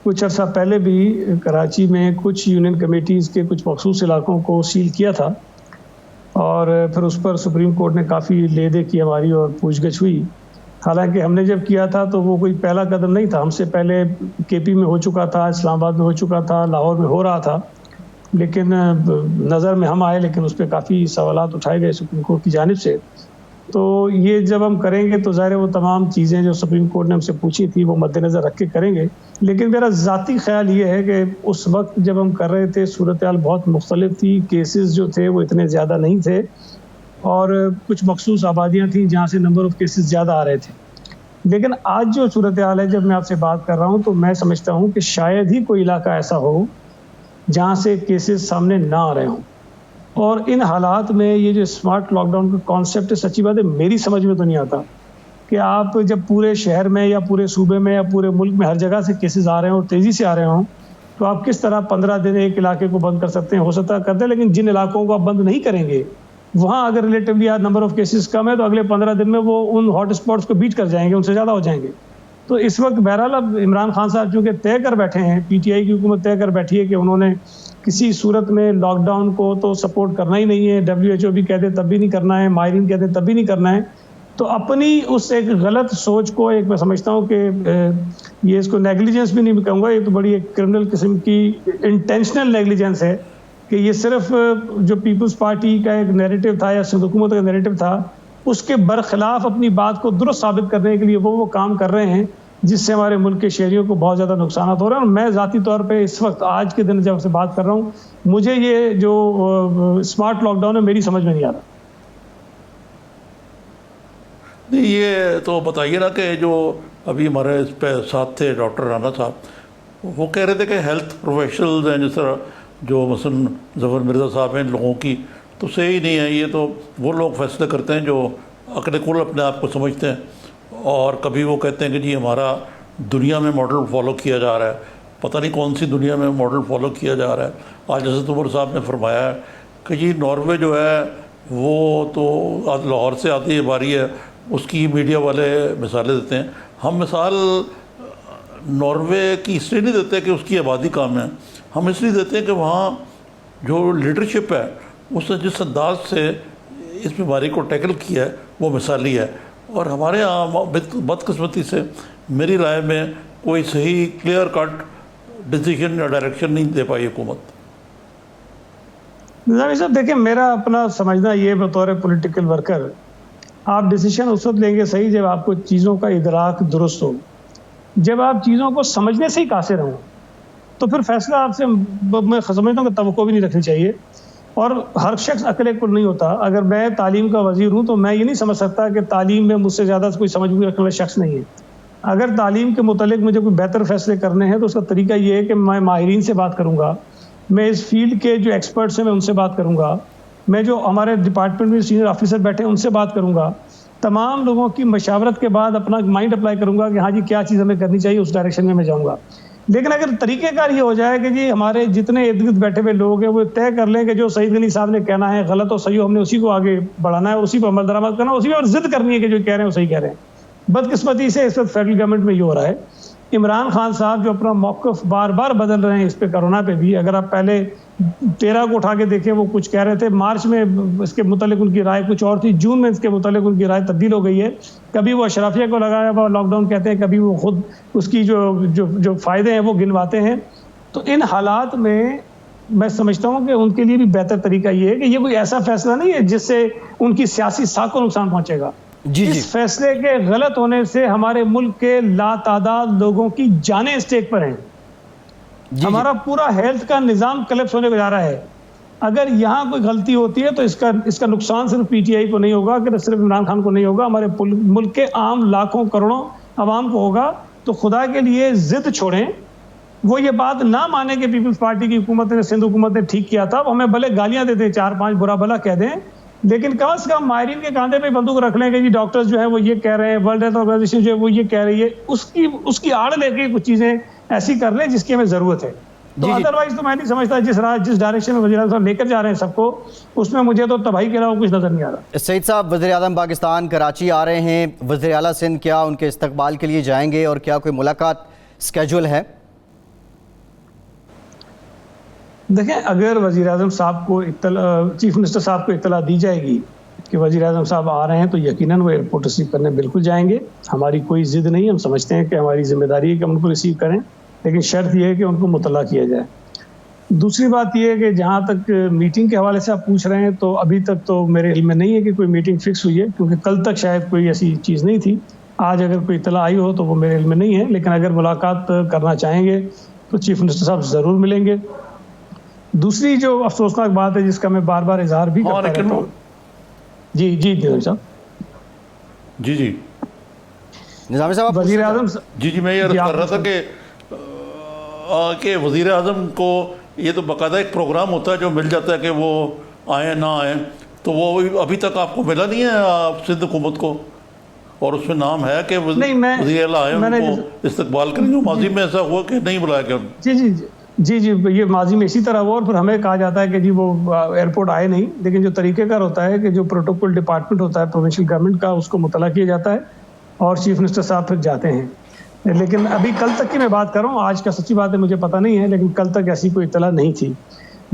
S4: कुछ अर्सा पहले भी कराची में कुछ यूनियन कमेटीज़ के कुछ मखसूस इलाकों को सील किया था, और फिर उस पर सुप्रीम कोर्ट ने काफ़ी ले-दे की हमारी और पूछगछ हुई। हालांकि हमने जब किया था तो वो कोई पहला कदम नहीं था, हमसे पहले केपी में हो चुका था, इस्लामाबाद में हो चुका था, लाहौर में हो रहा था, लेकिन नज़र में हम आए, लेकिन उस पर काफ़ी सवालात उठाए गए सुप्रीम कोर्ट की जानिब से। तो ये जब हम करेंगे तो ज़ाहिर है वो तमाम चीज़ें जो सुप्रीम कोर्ट ने हमसे पूछी थी वो मद्देनज़र रख के करेंगे। लेकिन मेरा ज़ाती ख्याल ये है कि उस वक्त जब हम कर रहे थे सूरत हाल बहुत मुख्तलिफ थी, केसेस जो थे वो इतने ज़्यादा नहीं थे, और कुछ मखसूस आबादियाँ थीं जहाँ से नंबर ऑफ़ केसेस ज़्यादा आ रहे थे। लेकिन आज जो सूरत हाल है, जब मैं आपसे बात कर रहा हूँ, तो मैं समझता हूँ कि शायद ही कोई इलाका ऐसा हो जहाँ से केसेस सामने ना आ रहे हों। और इन हालात में ये जो स्मार्ट लॉकडाउन का कॉन्सेप्ट है, सच्ची बात है मेरी समझ में तो नहीं आता कि आप जब पूरे शहर में या पूरे सूबे में या पूरे मुल्क में हर जगह से केसेस आ रहे हों और तेज़ी से आ रहे हों, तो आप किस तरह 15 दिन एक इलाके को बंद कर सकते हैं? हो सकता है करते हैं, लेकिन जिन इलाकों को आप बंद नहीं करेंगे वहाँ अगर रिलेटिवली नंबर ऑफ़ केसेस कम है तो अगले 15 दिन में वो उन हॉट स्पॉट्स को बीट कर जाएंगे, उनसे ज़्यादा हो जाएंगे। तो इस वक्त बहरहाल अब इमरान खान साहब चूँकि तय कर बैठे हैं, पीटीआई की हुकूमत तय कर बैठी है कि उन्होंने किसी सूरत में लॉकडाउन को तो सपोर्ट करना ही नहीं है, WHO भी कहते तब भी नहीं करना है, माहिरीन कहते तब भी नहीं करना है, तो अपनी उस एक गलत सोच को एक मैं समझता हूँ कि ये इसको नेग्लिजेंस भी नहीं कहूँगा, ये तो बड़ी एक क्रिमिनल किस्म की इंटेंशनल नेग्लिजेंस है कि ये सिर्फ जो पीपल्स पार्टी का एक नैरेटिव था या सिंध हुकूमत का नैरेटिव था उसके बरखिलाफ अपनी बात को दुरुस्त साबित करने के लिए वो काम कर रहे हैं जिससे हमारे मुल्क के शहरियों को बहुत ज़्यादा नुकसान हो रहे हैं। और मैं ज़ाती तौर पे इस वक्त आज के दिन जब आपसे बात कर रहा हूँ, मुझे ये जो स्मार्ट लॉकडाउन है मेरी समझ में नहीं आ रहा।
S2: नहीं, ये तो बताइए ना कि जो अभी हमारे इस पे साथ थे डॉक्टर राना साहब, वो कह रहे थे कि हेल्थ प्रोफेशनल्स हैं जिस तरह जो मसलन ज़फ़र मिर्ज़ा साहब हैं, इन लोगों की तो सही नहीं है, ये तो वो लोग फैसले करते हैं जो अकल कुल अपने आप को समझते हैं। और कभी वो कहते हैं कि जी हमारा दुनिया में मॉडल फॉलो किया जा रहा है, पता नहीं कौन सी दुनिया में मॉडल फॉलो किया जा रहा है। आज हज़रत उमर साहब ने फरमाया है कि जी नॉर्वे जो है वो तो लाहौर से आती है बारी है, उसकी मीडिया वाले मिसालें देते हैं। हम मिसाल नॉर्वे की इसलिए नहीं देते कि उसकी आबादी कम है, हम इसलिए देते हैं कि वहाँ जो लीडरशिप है उसने जिस अंदाज से इस बीमारी को टैकल किया है वो मिसाली है। और हमारे यहाँ बदकिस्मती से मेरी राय में कोई सही क्लियर कट डिसीजन या डायरेक्शन नहीं दे पाई हुकूमत।
S4: निज़ामी साहब देखिए, मेरा अपना समझना ये बतौर पॉलिटिकल वर्कर, आप डिसीजन उस वक्त लेंगे सही जब आपको चीज़ों का इदराक दुरुस्त हो, जब आप चीज़ों को समझने से ही कासिर हों तो फिर फैसला आपसे मैं समझता हूँ कि तवक्को भी नहीं रखनी चाहिए। और हर शख्स अकेले कुल नहीं होता। अगर मैं तालीम का वज़ीर हूँ तो मैं ये नहीं समझ सकता कि तालीम में मुझसे ज़्यादा कोई समझ भी रखने वाला शख्स नहीं है। अगर तालीम के मुतालिक मुझे कोई बेहतर फैसले करने हैं तो उसका तरीका ये है कि मैं माहिरीन से बात करूँगा, मैं इस फील्ड के जो एक्सपर्ट्स हैं मैं उनसे बात करूँगा, मैं जो हमारे डिपार्टमेंट में सीनियर ऑफिसर बैठे हैं उनसे बात करूँगा, तमाम लोगों की मशावरत के बाद अपना माइंड अप्लाई करूँगा कि हाँ जी क्या चीज़ हमें करनी चाहिए, उस डायरेक्शन में मैं जाऊँगा। लेकिन अगर तरीक़ेकार ये हो जाए कि जी हमारे जितने इर्द गिर्द बैठे हुए लोग हैं वो तय कर लें कि जो सईद गनी साहब ने कहना है गलत और सही हो, हमने उसी को आगे बढ़ाना है, उसी पर अमल दरामद करना, उसी पर जिद करनी है कि जो कह रहे हैं वो सही कह रहे हैं। बदकिस्मती से इस वक्त फेडरल गवर्नमेंट में ये हो रहा है। इमरान खान साहब जो अपना मौक़िफ़ बार बार बदल रहे हैं इस पे कोरोना पे भी, अगर आप पहले 13 को उठा के देखें वो कुछ कह रहे थे, मार्च में इसके मुतालिक उनकी राय कुछ और थी, जून में इसके मुतालिक उनकी राय तब्दील हो गई है। कभी वो अशराफिया को लगाया हुआ लॉकडाउन कहते हैं, कभी वो खुद उसकी जो फ़ायदे हैं वो गिनवाते हैं। तो इन हालात में मैं समझता हूँ कि उनके लिए भी बेहतर तरीका ये है कि ये कोई ऐसा फैसला नहीं है जिससे उनकी सियासी साख को नुकसान पहुँचेगा। इस फैसले के गलत होने से हमारे मुल्क के लातादाद लोगों की जानें स्टेक पर हैं। हमारा पूरा हेल्थ का निज़ाम कलेप्स होने को जा रहा है। अगर यहाँ कोई गलती होती है तो इसका नुकसान सिर्फ पीटीआई को नहीं होगा, कि सिर्फ इमरान खान को नहीं होगा, हमारे मुल्क के आम लाखों करोड़ों आवाम को होगा। तो खुदा के लिए जिद छोड़ें। वो ये बात ना माने कि पीपल्स पार्टी की हुकूमत ने, सिंध हुकूमत ने ठीक किया था, हमें भले गालियाँ दे दें, 4-5 बुरा भला कह दें, लेकिन कम से कम माहिरीन के कांधे पे बंदूक रख लें कि जी डॉक्टर्स जो है वो ये कह रहे हैं, वर्ल्ड हेल्थ ऑर्गेनाइजेशन जो है वो ये कह रही है, उसकी आड़ लेके कुछ चीज़ें ऐसी कर लें जिसकी हमें ज़रूरत है। तो अदरवाइज तो मैं नहीं समझता जिस डायरेक्शन में वज़ीर आज़म लेकर जा रहे हैं सबको, उसमें मुझे तो तबाही के अलावा कुछ नज़र नहीं आ रहा।
S1: सईद साहब, वज़ीर आज़म पाकिस्तान कराची आ रहे हैं, वज़ीर आला सिंध क्या उनके इस्तकबाल के लिए जाएंगे और क्या कोई मुलाकात स्केड्यूल है?
S4: देखें, अगर वज़ीर आज़म साहब को चीफ मिनिस्टर साहब को इत्तला दी जाएगी कि वज़ीर आज़म साहब आ रहे हैं तो यकीनन वो एयरपोर्ट रिसीव करने बिल्कुल जाएंगे। हमारी कोई ज़िद नहीं, हम समझते हैं कि हमारी जिम्मेदारी है कि हम उनको रिसीव करें, लेकिन शर्त यह है कि उनको मुतल्ला किया जाए। दूसरी बात यह है कि जहाँ तक मीटिंग के हवाले से आप पूछ रहे हैं तो अभी तक तो मेरे इल्म में नहीं है कि कोई मीटिंग फिक्स हुई है, क्योंकि कल तक शायद कोई ऐसी चीज़ नहीं थी। आज अगर कोई इत्तला आई हो तो वो मेरे इल्म में नहीं है, लेकिन अगर मुलाकात करना चाहेंगे तो चीफ मिनिस्टर साहब ज़रूर मिलेंगे। दूसरी जो अफसोसनाक बात है जिसका मैं बार बार इजहार भी करता रहता हूँ, जी साहब,
S2: जी
S1: निज़ामी साहब,
S4: वज़ीर आज़म
S2: जी मैं ये अर्ज़ कर रहा था कि वज़ीर आज़म को ये तो बाकायदा एक प्रोग्राम होता है जो मिल जाता है कि वो आए ना आए, तो वो अभी तक आपको मिला नहीं है सिंध हुकूमत को, और उसमें नाम है कि वज़ीर आला आए उनको इस्तकबाल करेंगे। माजी में ऐसा हुआ कि नहीं बुलाया गया?
S4: जी ये माजी में इसी तरह हुआ, और फिर हमें कहा जाता है कि जी वो एयरपोर्ट आए नहीं। लेकिन जो तरीक़ेकार होता है कि जो प्रोटोकॉल डिपार्टमेंट होता है प्रोविंशियल गवर्नमेंट का, उसको मुतला किया जाता है और चीफ मिनिस्टर साहब फिर जाते हैं। लेकिन अभी कल तक की मैं बात कर रहा हूँ, आज का सच्ची बात है मुझे पता नहीं है, लेकिन कल तक ऐसी कोई इत्तला नहीं थी।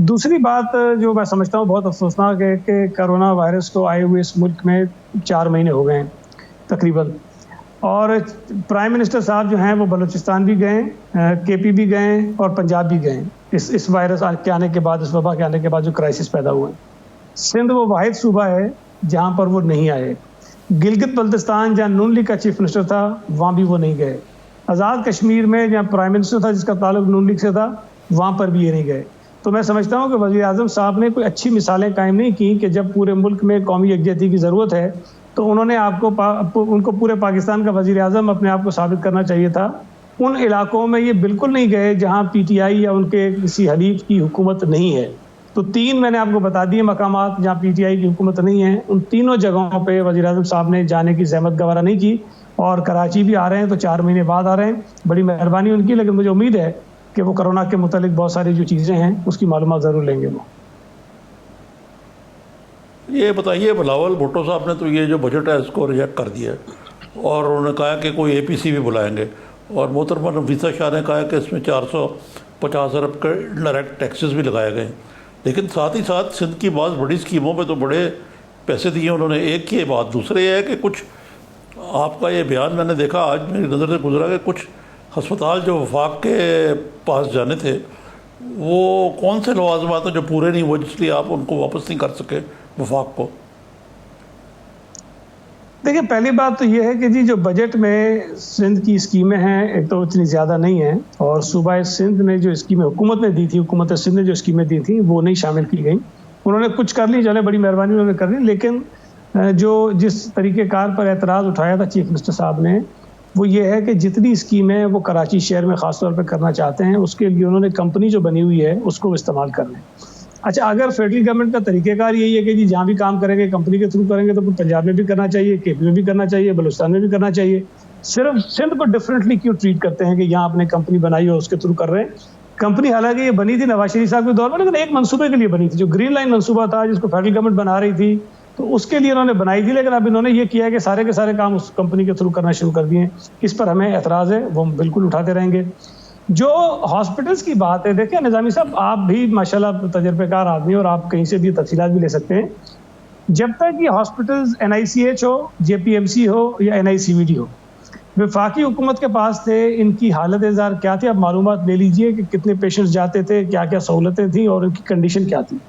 S4: दूसरी बात जो मैं समझता हूँ बहुत अफसोसनाक है कि कोरोना वायरस को आए हुए इस मुल्क में 4 महीने हो गए हैं तकरीबन, और प्राइम मिनिस्टर साहब जो हैं वो बलूचिस्तान भी गए, केपी भी गए और पंजाब भी गए इस वायरस के आने के बाद, इस वबा के आने के बाद जो क्राइसिस पैदा हुआ है। सिंध वो वाहिद सूबा है जहाँ पर वो नहीं आए। गिलगित बल्तिस्तान जहाँ नून लीग का चीफ मिनिस्टर था वहाँ भी वो नहीं गए। आज़ाद कश्मीर में जहाँ प्राइम मिनिस्टर था जिसका ताल्लुक नून लीग से था, वहाँ पर भी ये नहीं गए। तो मैं समझता हूँ कि वज़ीर आज़म साहब ने कोई अच्छी मिसालें कायम नहीं की कि जब पूरे मुल्क में कौमी यकजहती की ज़रूरत है तो उन्होंने उनको पूरे पाकिस्तान का वज़ीर आज़म अपने आप को साबित करना चाहिए था। उन इलाकों में ये बिल्कुल नहीं गए जहाँ PTI या उनके किसी हलीफ की हुकूमत नहीं है। तो 3 मैंने आपको बता दिए मकामात जहाँ PTI की हुकूमत नहीं है, उन तीनों जगहों पे वज़ीर आज़म साहब ने जाने की ज़हमत गवारा नहीं की, और कराची भी आ रहे हैं तो 4 महीने बाद आ रहे हैं, बड़ी मेहरबानी उनकी। लेकिन मुझे उम्मीद है कि वो कोरोना के मुतालिक बहुत सारी जो चीज़ें हैं उसकी मालूमात ज़रूर लेंगे। वो
S2: ये बताइए, बिलावल भुट्टो साहब ने तो ये जो बजट है इसको रिजेक्ट कर दिया और उन्होंने कहा कि कोई APC भी बुलाएंगे, और मोहतरमा नफीसा शाह ने कहा कि इसमें 450 अरब के डायरेक्ट टैक्सेस भी लगाए गए। लेकिन साथ ही साथ सिंध की बहुत बड़ी स्कीमों पे तो बड़े पैसे दिए उन्होंने। एक की बात, दूसरे ये है कि कुछ आपका ये बयान मैंने देखा आज मेरी नज़र से गुजरा कि कुछ हस्पताल जो वफाक के पास जाने थे वो कौन से लवाजमात हैं जो पूरे नहीं हुए जिसलिए आप उनको वापस नहीं कर सके वफाक को?
S4: देखिए, पहली बात तो ये है कि जी जो बजट में सिंध की स्कीमें हैं एक तो इतनी ज़्यादा नहीं हैं, और सूबा सिंध ने जो स्कीमें हुकूमत ने दी थी, हुकूमत सिंध ने जो स्कीमें दी थी वो नहीं शामिल की गई। उन्होंने कुछ कर ली, चले बड़ी मेहरबानी उन्होंने कर ली, लेकिन जो जिस तरीक़ेकार पर एतराज़ उठाया था चीफ मिनिस्टर साहब ने वो ये है कि जितनी स्कीमें वो कराची शहर में ख़ास तौर पर करना चाहते हैं उसके लिए उन्होंने कंपनी जो बनी हुई है उसको इस्तेमाल करना है। अच्छा, अगर फेडरल गवर्नमेंट का तरीक़ेकार यही है कि जी जहाँ भी काम करेंगे कंपनी के थ्रू करेंगे, तो पंजाब में भी करना चाहिए, KP में भी करना चाहिए, बलूचिस्तान में भी करना चाहिए। सिर्फ सिंध को डिफरेंटली क्यों ट्रीट करते हैं कि यहाँ आपने कंपनी बनाई हो उसके थ्रू कर रहे हैं? कंपनी हालांकि ये बनी थी नवाज शरीफ साहब के दौर में, लेकिन एक मनसूबे के लिए बनी थी, जो ग्रीन लाइन मनसूबा था जिसको फेडरल गवर्नमेंट बना रही थी, तो उसके लिए उन्होंने बनाई थी। लेकिन अब इन्होंने ये किया है कि सारे के सारे काम उस कंपनी के थ्रू करना शुरू कर दिए। इस पर हमें एतराज़ है, वो हम बिल्कुल उठाते रहेंगे। जो हॉस्पिटल्स की बात है, देखिए निज़ामी साहब, आप भी माशाल्लाह तजर्बेकार आदमी और आप कहीं से भी तफसीलात भी ले सकते हैं। जब तक ये हॉस्पिटल्स NICH हो, JPMC हो या NICVD हो, वफाकी हुकूमत के पास थे, इनकी हालत ज़ार क्या थी आप मालूमात ले लीजिए कि कितने पेशेंट्स जाते थे, क्या क्या सहूलतें थी और उनकी कंडीशन क्या थी।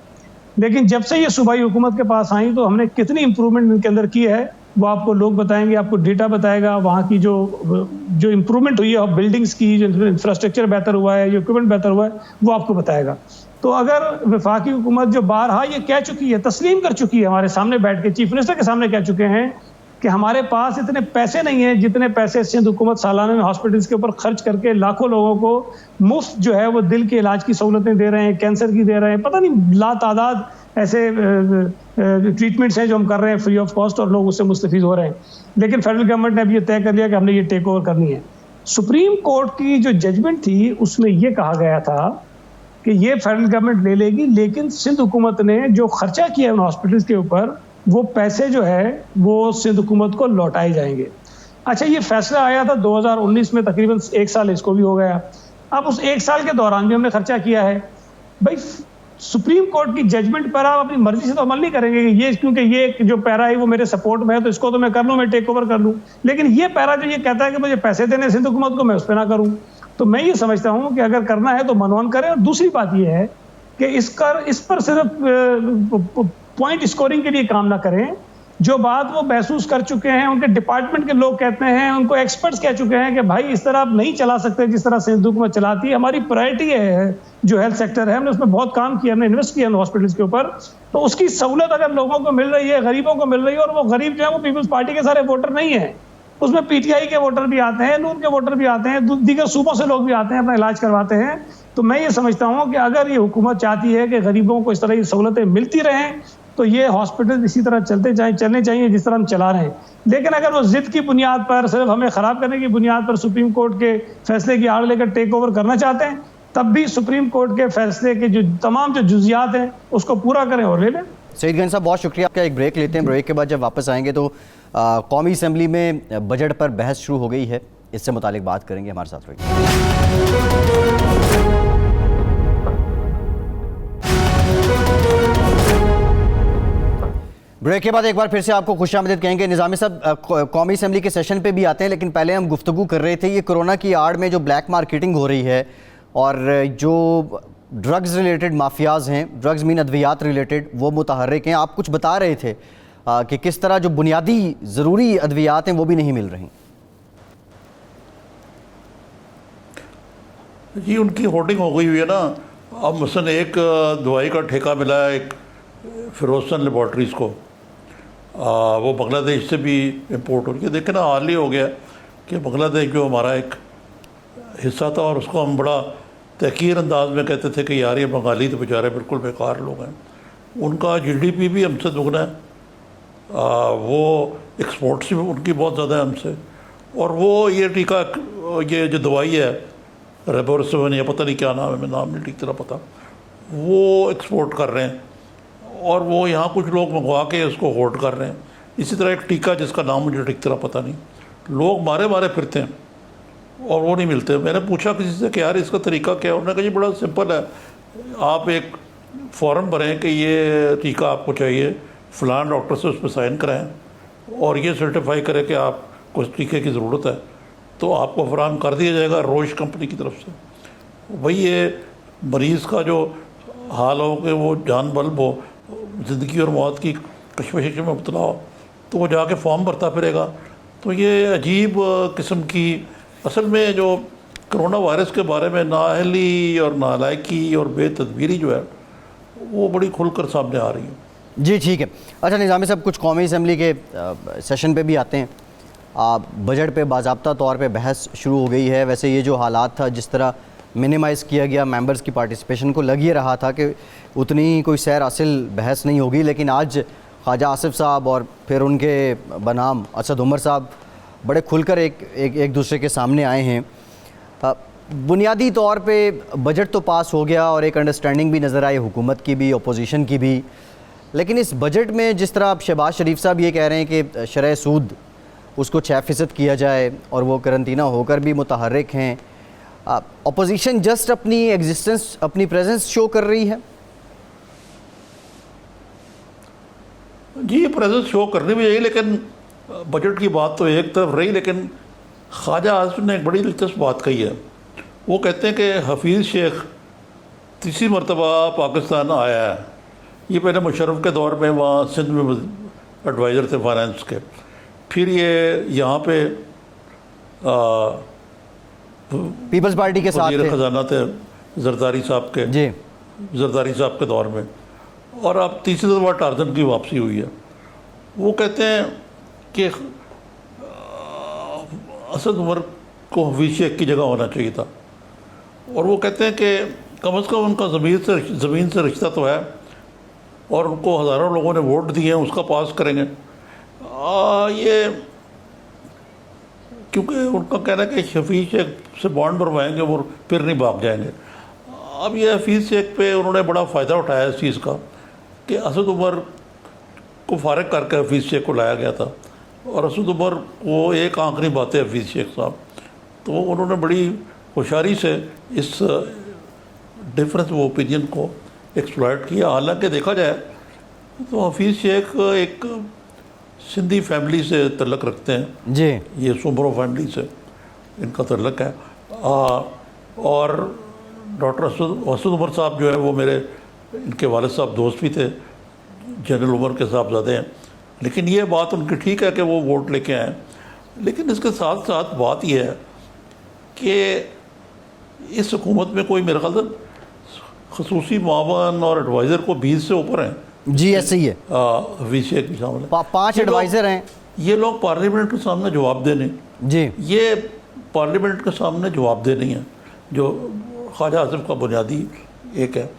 S4: लेकिन जब से ये सूबाई हुकूमत के पास आई तो हमने कितनी इंप्रूवमेंट इनके अंदर की है वो आपको लोग बताएंगे, आपको डेटा बताएगा। वहाँ की जो इम्प्रूवमेंट हुई है बिल्डिंग्स की, जो इंफ्रास्ट्रक्चर बेहतर हुआ है, जो इक्विपमेंट बेहतर हुआ है, वो आपको बताएगा। तो अगर वफाकी हुकूमत जो बारहा ये कह चुकी है, तस्लीम कर चुकी है, हमारे सामने बैठ के चीफ मिनिस्टर के सामने कह चुके हैं कि हमारे पास इतने पैसे नहीं हैं जितने पैसे सिंध हुकूमत सालाना में हॉस्पिटल्स के ऊपर खर्च करके लाखों लोगों को मुफ्त जो है वो दिल के इलाज की सहूलतें दे रहे हैं, कैंसर की दे रहे हैं, पता नहीं लातादाद ऐसे ट्रीटमेंट्स हैं जो हम कर रहे हैं फ्री ऑफ कॉस्ट और लोग उससे मुस्तफीद हो रहे हैं। लेकिन फेडरल गवर्नमेंट ने अब ये तय कर लिया कि हमने ये टेक ओवर करनी है। सुप्रीम कोर्ट की जो जजमेंट थी उसमें ये कहा गया था कि ये फेडरल गवर्नमेंट ले लेगी, लेकिन सिंध हुकूमत ने जो खर्चा किया उन हॉस्पिटल्स के ऊपर वो पैसे जो है वो सिंध हुकूमत को लौटाए जाएंगे। अच्छा, ये फैसला आया था 2019 में, तकरीबन 1 साल इसको भी हो गया। अब उस 1 साल के दौरान भी हमने खर्चा किया है। भाई सुप्रीम कोर्ट की जजमेंट पर आप अपनी मर्जी से तो अमल नहीं करेंगे कि ये क्योंकि ये जो पैरा है वो मेरे सपोर्ट में है तो इसको तो मैं कर लूँ, मैं टेक ओवर कर लूँ। लेकिन ये पैरा जो ये कहता है कि मुझे पैसे देने सिंध हुकूमत को, मैं उस पर ना करूँ। तो मैं ये समझता हूँ कि अगर करना है तो मनवान करें। और दूसरी बात ये है कि इस पर सिर्फ पॉइंट स्कोरिंग के लिए काम ना करें। जो बात वो महसूस कर चुके हैं, उनके डिपार्टमेंट के लोग कहते हैं, उनको एक्सपर्ट्स कह चुके हैं कि भाई इस तरह आप नहीं चला सकते जिस तरह सिंध हुकूमत चलाती है। हमारी प्रायोरिटी है जो हेल्थ सेक्टर है, हमने उसमें बहुत काम किया, हमने इन्वेस्ट किया हॉस्पिटल्स के ऊपर। तो उसकी सहूलत अगर लोगों को मिल रही है, गरीबों को मिल रही है, और वो गरीब जो है वो पीपल्स पार्टी के सारे वोटर नहीं है, उसमें PTI के वोटर भी आते हैं, नून के वोटर भी आते हैं, दीगर सूबों से लोग भी आते हैं, अपना इलाज करवाते हैं। तो मैं ये समझता हूँ कि अगर ये हुकूमत चाहती है कि गरीबों को इस तरह की सहूलतें मिलती रहें तो ये हॉस्पिटल इसी तरह चलने चाहिए जिस तरह हम चला रहे हैं। लेकिन अगर वो जिद की बुनियाद पर, सिर्फ हमें ख़राब करने की बुनियाद पर सुप्रीम कोर्ट के फैसले की आड़ लेकर टेक ओवर करना चाहते हैं, तब भी सुप्रीम कोर्ट के फैसले के जो तमाम जो जुजियात हैं उसको पूरा करें और ले लें।
S1: सईद गंज साहब, बहुत शुक्रिया आपका। एक ब्रेक लेते हैं, ब्रेक के बाद जब वापस आएंगे तो कौमी असम्बली में बजट पर बहस शुरू हो गई है। इससे मुतालिक बात करेंगे, हमारे साथ रहिए। ब्रेक के बाद एक बार फिर से आपको खुशामदीद कहेंगे। निज़ामी साहब, कौमी असम्बली के सेशन पे भी आते हैं, लेकिन पहले हम गुफ्तगू कर रहे थे ये कोरोना की आड़ में जो ब्लैक मार्केटिंग हो रही है और जो ड्रग्स रिलेटेड माफियाज हैं, ड्रग्स मीन अद्वियात रिलेटेड, वो मुतहर्रिक हैं। आप कुछ बता रहे थे कि किस तरह जो बुनियादी ज़रूरी अद्वियात हैं वो भी नहीं मिल रही।
S2: जी, उनकी होर्डिंग हो गई हुई है ना। अब मसलन एक दवाई का ठेका मिला है एक फिरोजसन लेबॉर्ट्रीज़ को, वो बांग्लादेश से भी इंपोर्ट हो रही है। देखें ना, हाल ही हो गया कि बांग्लादेश जो हमारा एक हिस्सा था और उसको हम बड़ा तहकीर अंदाज में कहते थे कि यार ये बंगाली तो बेचारे बिल्कुल बेकार लोग हैं। उनका GDP भी हमसे दुगना है, वो एक्सपोर्ट्स भी उनकी बहुत ज़्यादा है हमसे। और वो ये टीका, ये जो दवाई है रेबोरेसिवन या पता नहीं क्या नाम है, मैं नाम नहीं ठीक तरह पता, वो एक्सपोर्ट कर रहे हैं और वो यहाँ कुछ लोग मंगवा के उसको होल्ड कर रहे हैं। इसी तरह एक टीका जिसका नाम मुझे ठीक तरह पता नहीं, लोग मारे मारे फिरते हैं और वो नहीं मिलते। मैंने पूछा किसी से कि यार इसका तरीका क्या है, उन्होंने कहा जी बड़ा सिंपल है, आप एक फॉर्म भरें कि ये टीका आपको चाहिए, फ़लाँ डॉक्टर से उस पर साइन कराएँ और ये सर्टिफाई करें कि आपको इस टीके की ज़रूरत है, तो आपको फराहम कर दिया जाएगा रोश कंपनी की तरफ से। भाई ये मरीज़ का जो हाल हो कि वो जान बल्ब हो, ज़िंदगी और मौत की कश्मकश में मुब्तला हो, तो वो जाके फॉर्म भरता फिरेगा। तो ये अजीब किस्म की, असल में जो कोरोना वायरस के बारे में नाअहली और नालायकी और बेतदबीरी जो है वो बड़ी खुलकर सामने आ रही है।
S1: जी ठीक है। अच्छा निज़ामी साहब, कुछ कौमी असम्बली के सेशन पे भी आते हैं, बजट पे बाज़ाब्ता तौर पे बहस शुरू हो गई है। वैसे ये जो हालात था, जिस तरह मिनिमाइज़ किया गया मेंबर्स की पार्टिसिपेशन को, लग ये रहा था कि उतनी कोई सैर हासिल बहस नहीं होगी, लेकिन आज ख्वाजा आसिफ साहब और फिर उनके बनाम असद उमर साहब बड़े खुलकर एक दूसरे के सामने आए हैं। बुनियादी तौर पे बजट तो पास हो गया और एक अंडरस्टैंडिंग भी नज़र आई हुकूमत की भी, अपोजिशन की भी, लेकिन इस बजट में जिस तरह अब शहबाज शरीफ साहब ये कह रहे हैं कि शरह सूद उसको 6% किया जाए और वो करंतना होकर भी मुतहर्रिक हैं, अपोजिशन जस्ट अपनी एग्जिस्टेंस, अपनी प्रेजेंस शो कर रही है।
S2: जी, ये प्रेजेंस शो करनी भी चाहिए, लेकिन बजट की बात तो एक तरफ रही, लेकिन ख्वाजा आसिफ ने एक बड़ी दिलचस्प बात कही है। वो कहते हैं कि हफीज़ शेख तीसरी मरतबा पाकिस्तान आया है। ये पहले मुशर्रफ के दौर में वहाँ सिंध में एडवाइज़र थे फाइनेंस के, फिर ये यहाँ पे
S1: पीपल्स पार्टी के साथ थे,
S2: खजाना थे जरदारी साहब के,
S1: जी
S2: जरदारी साहब के दौर में, और अब तीसरी दफ़ा टार्जन की वापसी हुई है। वो कहते हैं कि असद उमर को हफीज़ शेख की जगह होना चाहिए था, और वो कहते हैं कि कम से कम उनका ज़मीन से रिश्ता तो है और उनको हज़ारों लोगों ने वोट दिए हैं, उसका पास करेंगे। ये क्योंकि उनका कहना है कि हफीज़ शेख से बॉन्ड बनवाएंगे वो फिर नहीं भाग जाएंगे। अब ये हफीज़ शेख पे उन्होंने बड़ा फ़ायदा उठाया इस चीज़ का कि असद उमर को फारिग करके हफीज़ शेख को लाया गया था, और असद उमर वो एक आंख नहीं बातें हफीज़ शेख साहब, तो उन्होंने बड़ी होशियारी से इस डिफरेंस ऑफ ओपिनियन को एक्सप्लॉइट किया। हालांकि देखा जाए तो हफीज़ शेख एक सिंधी फैमिली से तल्लक रखते हैं
S1: जी,
S2: ये सुमरो फैमिली से इनका तल्लक है, और डॉक्टर असद उमर साहब जो है वो मेरे, इनके वालिद साहब दोस्त भी थे, जनरल उमर के साहबजादे हैं। लेकिन ये बात उनकी ठीक है कि वो वोट लेके आए, लेकिन इसके साथ साथ बात यह है कि इस हुकूमत में कोई मेरे ख्याल से खसूसी मावन और एडवाइज़र को 20 से ऊपर हैं।
S1: जी ऐसे ही है,
S2: हफीज़ शेख भी शामिल है।
S1: 5 एडवाइज़र हैं।
S2: ये लोग पार्लियामेंट के सामने जवाब देने,
S1: जी
S2: ये पार्लियामेंट के सामने जवाब दे नहीं है, जो ख्वाजा आसिफ का बुनियादी एक है।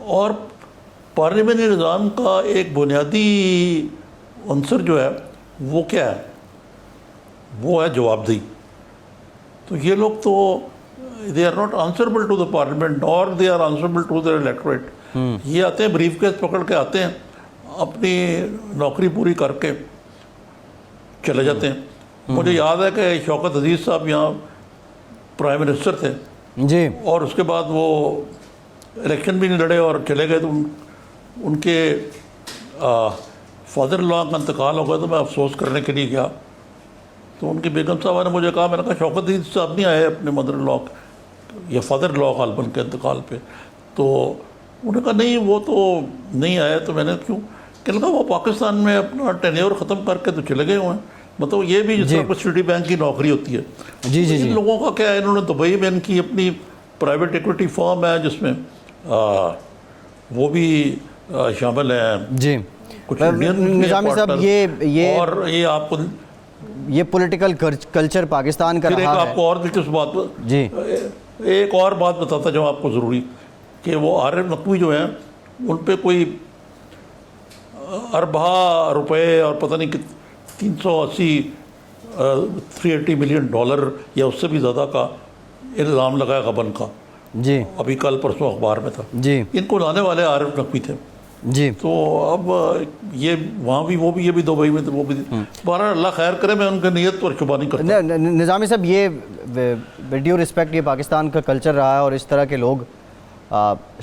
S2: और पार्लियामेंट्री निज़ाम का एक बुनियादी अंसर जो है वो क्या है, वो है जवाबदेही। तो ये लोग तो they are not answerable to the parliament और they are answerable to the electorate. ये आते हैं ब्रीफ केस पकड़ के आते हैं, अपनी नौकरी पूरी करके चले जाते हैं, मुझे याद है कि शौकत अजीज़ साहब यहाँ प्राइम मिनिस्टर थे
S1: जी
S2: और उसके बाद वो इलेक्शन भी नहीं लड़े और चले गए, तो उनके फादर लॉ का इंतकाल हो गया। तो मैं अफसोस करने के लिए गया, तो उनकी बेगम साहबा ने मुझे कहा, मैंने कहा शौकत अजीज़ साहब नहीं आए अपने मदर लॉ या फादर लॉ गालबन के इंतकाल पे? तो उन्होंने कहा नहीं वो तो नहीं आया। तो मैंने क्यों? कहने लगा वो पाकिस्तान में अपना टेन्योर ख़त्म करके तो चले गए हुए हैं। मतलब ये भी जिस तरह को सिटी बैंक की नौकरी होती है,
S1: जी जी
S2: इन
S1: जी
S2: लोगों का क्या है, इन्होंने दुबई में इनकी अपनी प्राइवेट इक्विटी फर्म है जिसमें वो भी शामिल हैं
S1: जी।
S2: कुछ इंडियन
S1: निज़ामी साहब ये
S2: और ये आपको
S1: ये पॉलिटिकल कल्चर पाकिस्तान का
S2: फिर एक
S1: रहा है।
S2: आपको और दिलचस्प बात
S1: जी
S2: एक और बात बताता जो आपको ज़रूरी, कि वो आरिफ नकवी जो हैं उन पे कोई अरबा रुपए और पता नहीं कि 380 मिलियन डॉलर या उससे भी ज़्यादा का इल्ज़ाम लगाया गबन का।
S1: जी
S2: अभी कल परसों अखबार में था।
S1: जी
S2: इनको लाने वाले आरिफ नकवी थे।
S1: जी
S2: तो अब ये वहाँ भी वो भी, ये भी दुबई में थे, वो भी। बहरहाल अल्लाह खैर करे, मैं उनकी नीयत पर शुबा नहीं करता।
S1: निज़ामी साहब ये विद ड्यू रिस्पेक्ट ये पाकिस्तान का कल्चर रहा है और इस तरह के लोग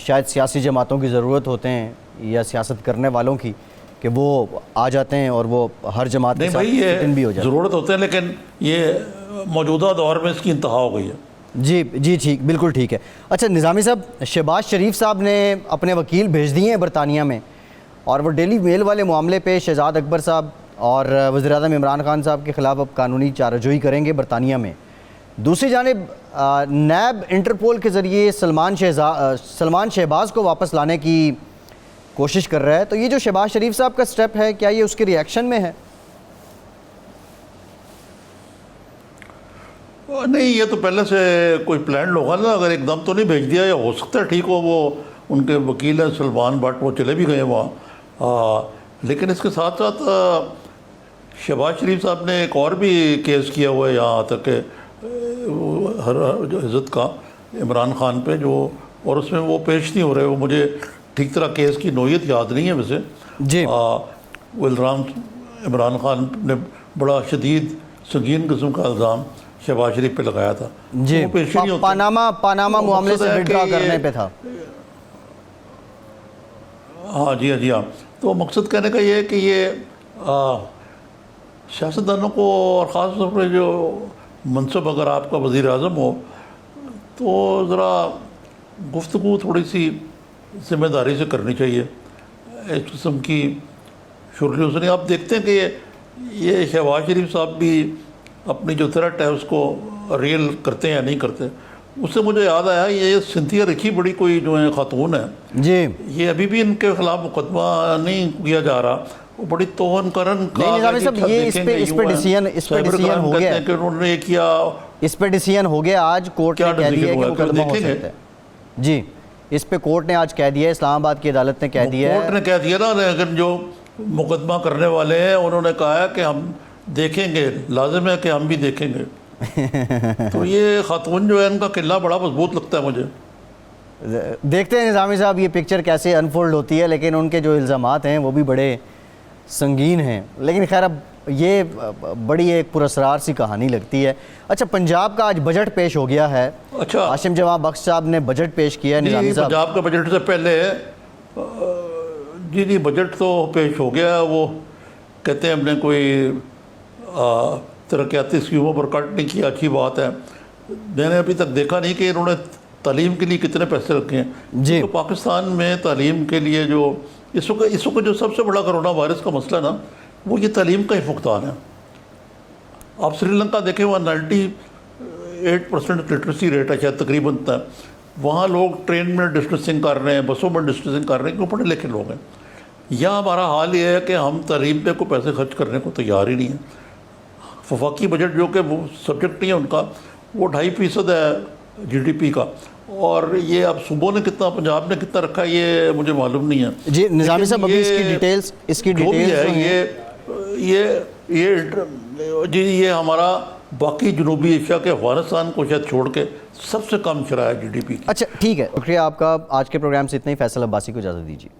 S1: शायद सियासी जमातों की ज़रूरत होते हैं या सियासत करने वालों की, कि वो आ जाते हैं और वो हर जमात के
S2: नहीं
S1: साथ
S2: भाई,
S1: फिट इन भी हो
S2: ये
S1: जाते हैं।
S2: ज़रूरत होते हैं, लेकिन ये मौजूदा दौर में इसकी इंतहा हो गई है।
S1: जी जी ठीक, बिल्कुल ठीक है। अच्छा निज़ामी साहब, शहबाज शरीफ साहब ने अपने वकील भेज दिए हैं बरतानिया में, और वो डेली मेल वाले मामले पे शहजाद अकबर साहब और वज़ीर-ए-आज़म इमरान खान साहब के ख़िलाफ़ अब कानूनी चाराजोई करेंगे बरतानिया में। दूसरी जानिब नैब इंटरपोल के ज़रिए सलमान शहबाज को वापस लाने की कोशिश कर रहा है। तो ये जो शहबाज शरीफ साहब का स्टेप है, क्या ये उसके रिएक्शन में है?
S2: नहीं, ये तो पहले से कोई प्लान होगा ना, अगर एकदम तो नहीं भेज दिया, या हो सकता है ठीक हो, वो उनके वकील हैं सलमान भट्ट, वो चले भी गए वहाँ। लेकिन इसके साथ साथ शहबाज शरीफ साहब ने एक और भी केस किया हुआ है यहाँ तक के इज़्ज़त का इमरान खान पे, जो और उसमें वो पेश नहीं हो रहे। वो मुझे ठीक तरह केस की नोयत याद नहीं है वैसे
S1: जी।
S2: वो इमरान खान ने बड़ा शदीद संगीन किस्म का इल्ज़ाम शहबाज शरीफ पे लगाया था
S1: जी।
S2: वो पेश नहीं होता।
S1: पानामा मामले से विड्रॉ करने पे था।
S2: हाँ जी, हाँ जी, हाँ। तो मकसद कहने का ये है कि ये सियासतदानों को, और ख़ास तौर पर जो मनसब अगर आपका वज़ीर आज़म हो, तो ज़रा गुफ्तगू थोड़ी सी ज़िम्मेदारी से करनी चाहिए। इस किस्म की शुरू से नहीं। आप देखते हैं कि ये शहबाज शरीफ साहब भी अपनी जो थ्रेट है उसको रियल करते हैं या नहीं करते। उससे मुझे याद आया, ये सिंथिया रिकी बड़ी कोई जो है खातून है
S1: जी,
S2: ये अभी भी इनके खिलाफ मुकदमा नहीं किया जा रहा। वो बड़ी तोहन करन
S1: नहीं निज़ामी साहब, ये इस पे डिसीजन हो गया
S2: कि उन्होंने किया,
S1: इस पे डिसीजन हो गया। आज कोर्ट ने कह दिया है कि मुकदमा हो सकता है। जी, इस पे कोर्ट ने आज कह दिया है, इस्लामाबाद की अदालत ने कह दिया है।
S2: कोर्ट ने कह दिया ना, लेकिन जो मुकदमा करने वाले हैं उन्होंने कहा है कि हम देखेंगे, लाजिम है कि हम भी देखेंगे। तो ये खातून जो है, इनका किला बड़ा मजबूत लगता है मुझे।
S1: देखते हैं निज़ामी साहब ये पिक्चर कैसे अनफोल्ड होती है, लेकिन उनके जो इल्ज़ामात हैं वो भी बड़े संगीन हैं। लेकिन खैर अब ये बड़ी एक पुरअसरार सी कहानी लगती है। अच्छा, पंजाब का आज बजट पेश हो गया है।
S2: अच्छा,
S1: आसिम जवाब बख्श साहब ने बजट पेश किया है। निज़ामी साहब,
S2: पंजाब का बजट से पहले जी बजट तो पेश हो गया। वो कहते हैं हमने कोई तरक्याती स्कीमों पर कट नहीं किया, अच्छी बात है। मैंने अभी तक देखा नहीं कि इन्होंने तालीम के लिए कितने पैसे रखे हैं
S1: जी।
S2: तो पाकिस्तान में तालीम के लिए जो इस वक्त जो सबसे बड़ा कोरोना वायरस का मसला ना, वो ये तालीम का ही फुकदान है। आप श्रीलंका देखें, वहाँ 98% लिटरेसी रेट है शायद तकरीबन तक। वहाँ लोग ट्रेन में डिस्कसिंग कर रहे हैं, बसों में डिस्कसिंग कर रहे हैं, क्यों? पढ़े लिखे लोग हैं। यहाँ हमारा हाल ये है कि हम तालीम पे को पैसे खर्च करने को तैयार ही नहीं है। वफाकी बजट जो कि वो सब्जेक्ट नहीं है उनका, वो 2.5% है GDP का, और ये अब सूबों ने कितना, पंजाब ने कितना रखा है ये मुझे मालूम नहीं है
S1: जी। निज़ामी साहब, अभी इसकी डिटेल्स
S2: ये हमारा बाकी जनूबी एशिया के अफगानिस्तान को शायद छोड़ के सबसे कम शरह है GDP की।
S1: अच्छा ठीक है, शुक्रिया आपका। आज के प्रोग्राम से इतना ही। फैसल अब्बासी को इजाज़त दीजिए।